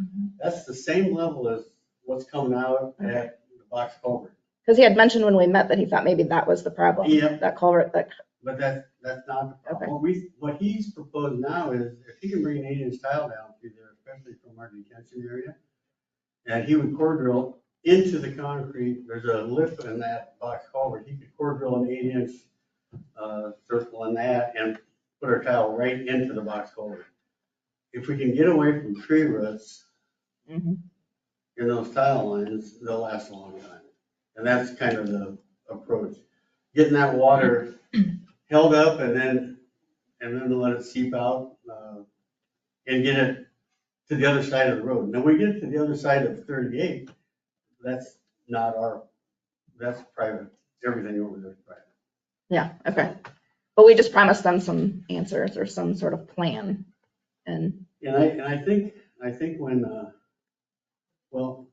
That's the same level as what's coming out at the box culvert. Because he had mentioned when we met that he thought maybe that was the problem. Yeah. That culvert, But that's not the problem. What he's proposed now is if he can bring an 8-inch tile down through there, especially from our detention area, and he would core drill into the concrete, there's a lip in that box culvert, he could core drill an 8-inch circle in that and put our tile right into the box culvert. If we can get away from tree roots in those tile lines, they'll last a long time. And that's kind of the approach. Getting that water held up and then let it seep out and get it to the other side of the road. Now, we get it to the other side of 38, that's not that's private. Everything over there is private. Yeah, okay. But we just promised them some answers or some sort of plan. And I think when, well,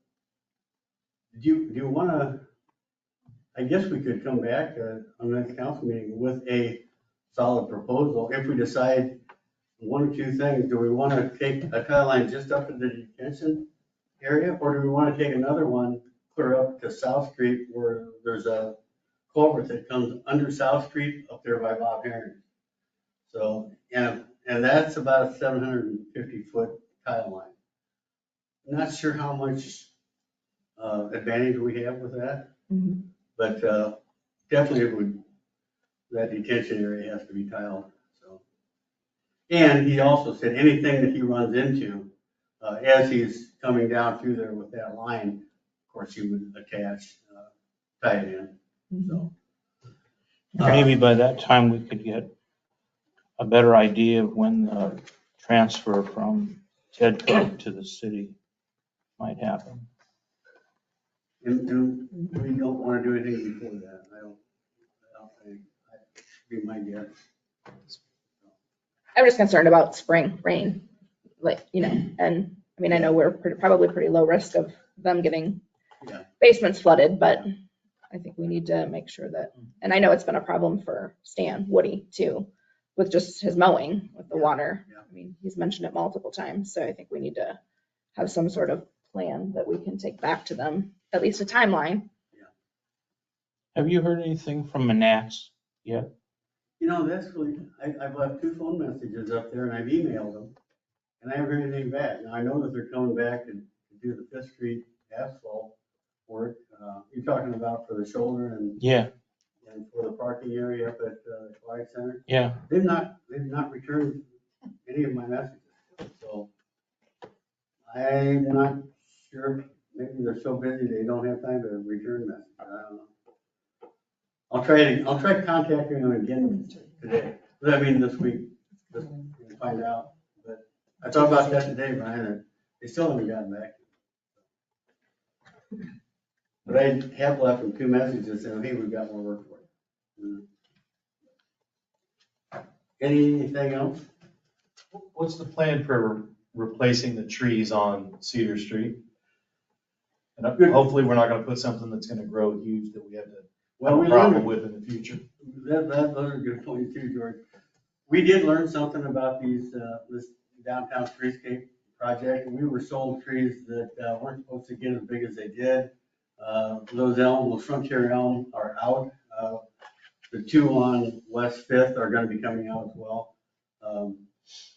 do you want to, I guess we could come back on the next council meeting with a solid proposal if we decide one or two things. Do we want to take a tile line just up in the detention area, or do we want to take another one clear up to South Street where there's a culvert that comes under South Street up there by Bob Herring? So, and that's about a 750-foot tile line. Not sure how much advantage we have with that, but definitely that detention area has to be tiled. So, and he also said anything that he runs into as he's coming down through there with that line, of course, he would attach, tie it in. So Maybe by that time we could get a better idea of when the transfer from Tipton to the city might happen. and we don't want to do anything before that. I don't think, that'd be my guess. I'm just concerned about spring rain, like, and I mean, I know we're probably pretty low risk of them getting Yeah. basements flooded, but I think we need to make sure that, and I know it's been a problem for Stan Woody too, with just his mowing with the water. Yeah. I mean, he's mentioned it multiple times, so I think we need to have some sort of plan that we can take back to them, at least a timeline. Have you heard anything from Manax yet? That's really, I've left 2 phone messages up there and I've emailed them, and I haven't heard anything back. Now, I know that they're coming back to do the Fifth Street asphalt work. You're talking about for the shoulder and Yeah, for the parking area up at the Aquatic Center. yeah. They've not returned any of my messages, so I'm not sure. Maybe they're so busy they don't have time to return messages. I don't know. I'll try contacting them again today. I mean, this week, just to find out. But I thought about that today, Brian, and they still haven't gotten back. But I have left them 2 messages saying, hey, we've got more work for you. Anything else? What's the plan for replacing the trees on Cedar Street? And hopefully we're not gonna put something that's gonna grow huge that we have to have a problem with in the future. Those are good points too, George. We did learn something about this downtown streetscape project, and we were sold trees that weren't supposed to get as big as they did. Those frontier elm are out. The 2 on West Fifth are gonna be coming out as well.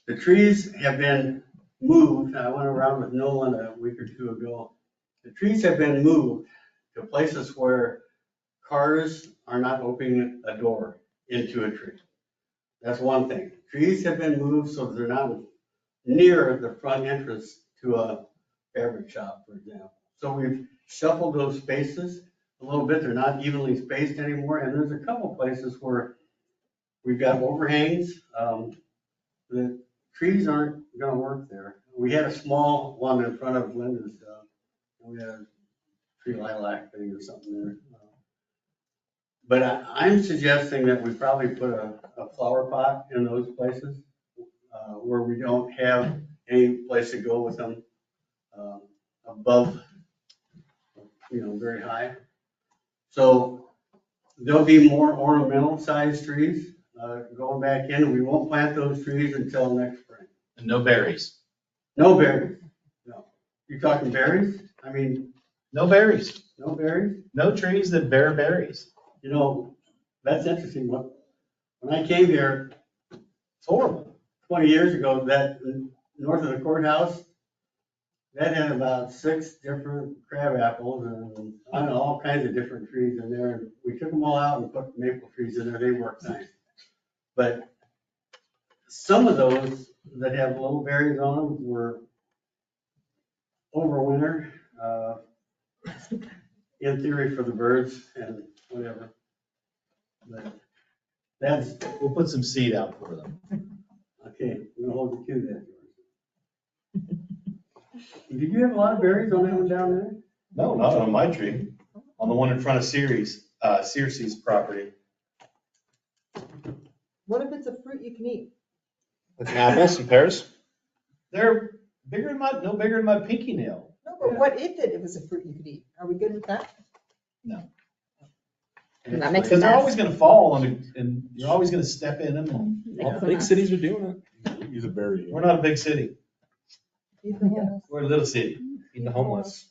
The trees have been moved. I went around with Nolan a week or 2 ago. The trees have been moved to places where cars are not opening a door into a tree. That's one thing. Trees have been moved so they're not near the front entrance to a fabric shop, for example. So we've shuffled those spaces a little bit. They're not evenly spaced anymore. And there's a couple places where we've got overhangs. The trees aren't gonna work there. We had a small one in front of Linda's, we had a tree lilac thing or something there. But I'm suggesting that we probably put a flower pot in those places where we don't have any place to go with them above, very high. So there'll be more ornamental sized trees going back in. We won't plant those trees until next spring. And no berries. No berries. No. You talking berries? I mean, No berries. no berries? No trees that bear berries. That's interesting. When I came here It's horrible. 20 years ago, that north of the courthouse, that had about 6 different crab apples and I don't know, all kinds of different trees in there. And we took them all out and put maple trees in there. They worked nice. But some of those that have little berries on them were over winter, in theory for the birds and whatever. But We'll put some seed out for them. okay, we're gonna hold you to that, George. Did you have a lot of berries on that one down there? No, not on my tree. On the one in front of Searcy's property. What if it's a fruit you can eat? With apples and pears? They're no bigger than my pinky nail. No, but what if it was a fruit you could eat? Are we good with that? No. And that makes Because they're sense. always gonna fall and you're always gonna step in them. Makes Big sense. cities are doing it. He's a berry. We're not a big city. Yeah. We're a little city. Feed the homeless.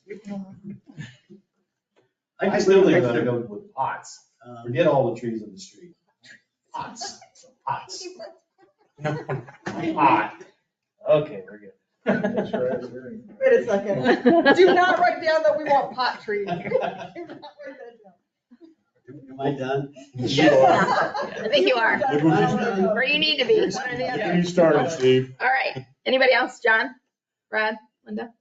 I still think we ought to go with pots. Forget all the trees in the street. Pots. Pots. Pot. Okay, we're good. Wait a second. Do not write down that we want pot trees. Do not write that down. Am I done? I think you are, I don't know. or you need to be, one or the other. You started, Steve. All right. Anybody else? John, Brad, Linda?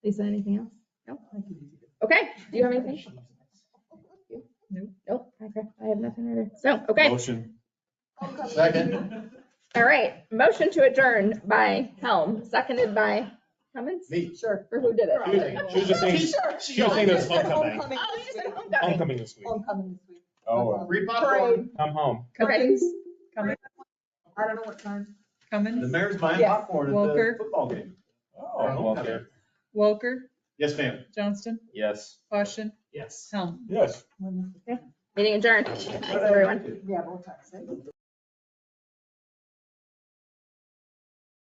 Lisa, anything else? No? Okay. Do you have anything? Nope. Okay. I have nothing either. So, okay. Motion. Second. All right. Motion to adjourn by Helm, seconded by Cummins? Me. Sure. Or who did it? She was just saying, she was saying there's homecoming. Oh, you said homecoming. Homecoming this week. Homecoming this week. Oh, Free Parade. come home. Cummins, Cummins, I don't know what time. The Cummins, mayor's buying Yes. popcorn at Walker. the football game. Oh, okay. Walker, Yes, ma'am. Johnston, Yes. Caution, Yes. Helm. Yes. Meeting adjourned. Thanks, everyone. Yeah, both times.